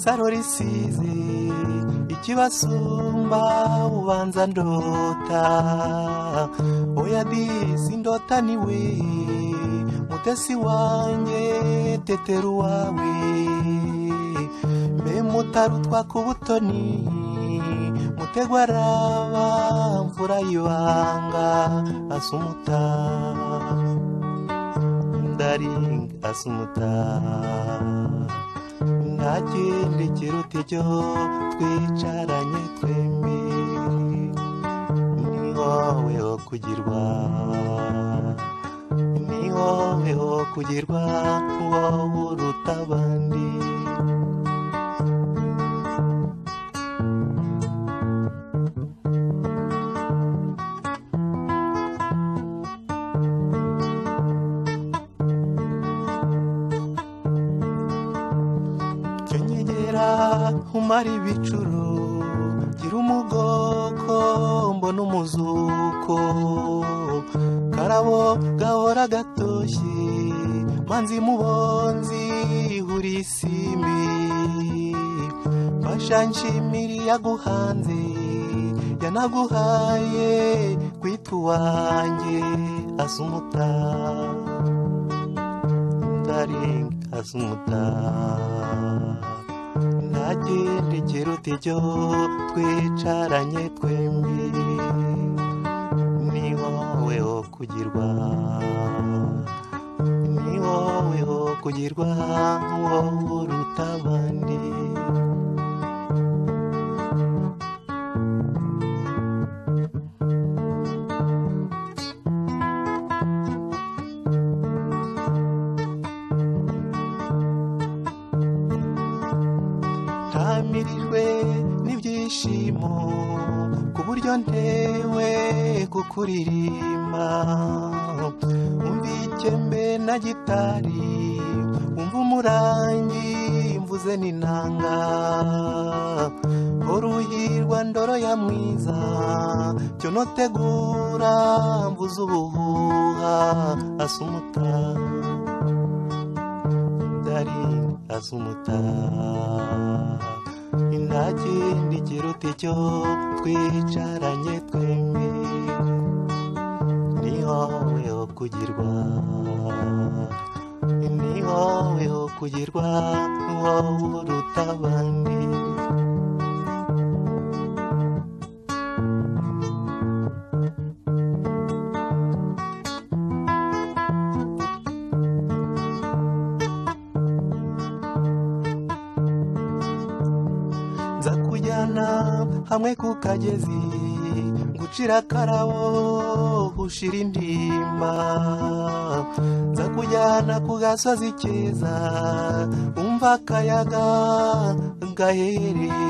saro risize ikibasumba ubanza ndota oya disi ndota niwe mutesi wanjye teteru wawe mbe mutarutwa ku butoni mutegwa raba mvura y'ibanga asumuta ndaringa asumuta ntakindi kiruta ibyo twicaranye twembi ni wowe wo kugirwa ni wowe wo kugirwa wowe uruta abandi umara ibicuro gira umugoko mbona umuzuko karabo gahora gatoshye manzi mubonzi huri isimbi bashanshimiri yaguhanze yanaguhaye kwitwa uwanjye asumuta ndaringa asumuta ntakindi kiruta ibyo twicaranye twembi ni wowe wo kugirwa ni wowe wo kugirwa wowe uruta abandi ntamirijwe n'ibyishimo ku buryo ntewe kukuririmba umva ikembe na gitari umva umurangi mvuze n'inanga uruhirwa ndoro ya mwiza cyo notegura mvuze ubuhuha asumuta ndari asumuta ntakindi kiruta icyo twicaranye twembi ni wowe wo kugirwa ni wowe wo kugirwa wowe uruta abandi hamwe ku kagezi ngucira akarabo ushira indimba nza kujyana ku gasozi keza umva akayaga gahereye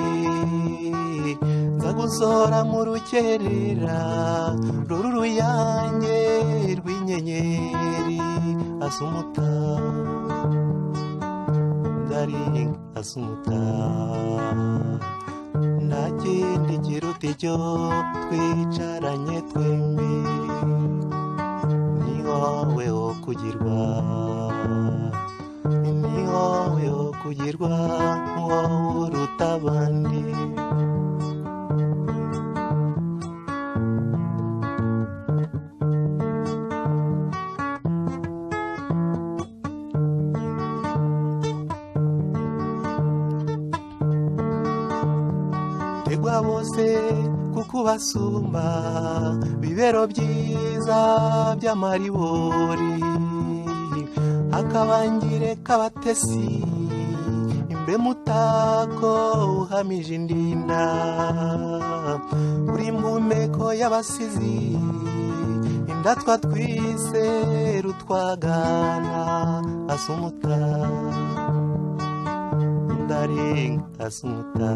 nza gusohora mu rukerera ruru ruyange rw'inyenyeri asumuta ndaringa asumuta ntakindi kiruta icyo twicaranye twembi ni wowe wo kugirwa ni wowe wo kugirwa wowe uruta abandi tegwa bose kuko basumba bibero byiza by'amaribori akabangire kabatesi imbe mutako uhamije indinda uri mpumeko y'abasizi indatwa twise rutwagana asumuta ndaringa asumuta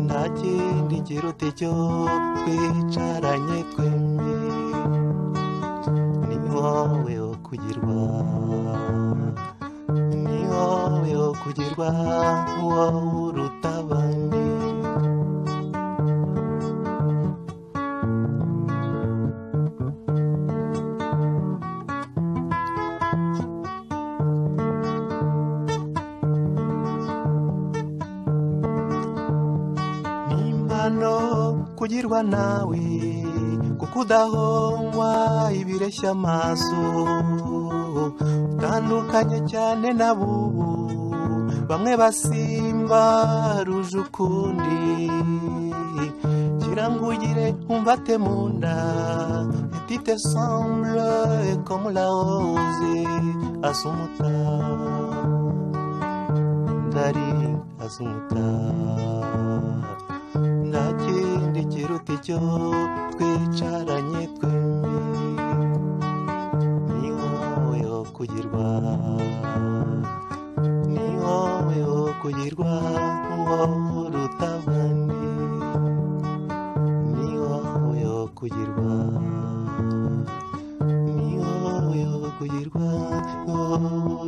ntakindi kiruta icyo twicaranye twembi ni wowe wo kugirwa ni wowe wo kugirwa wowe uruta abandi kugirwa nawe kuko udahongwa ibireshya amaso utandukanye cyane n'abubu bamwe basimba ruje ukundi kirangugire umvate munda tu te sembles comme la rose asumuta ndari asumuta nta kindi kiruta icyo twicaranye twembi ni wowe wo kugirwa ni wowe wo kugirwa wowe uruta abandi ni wowe wo kugirwa ni wowe wo kugirwa wowe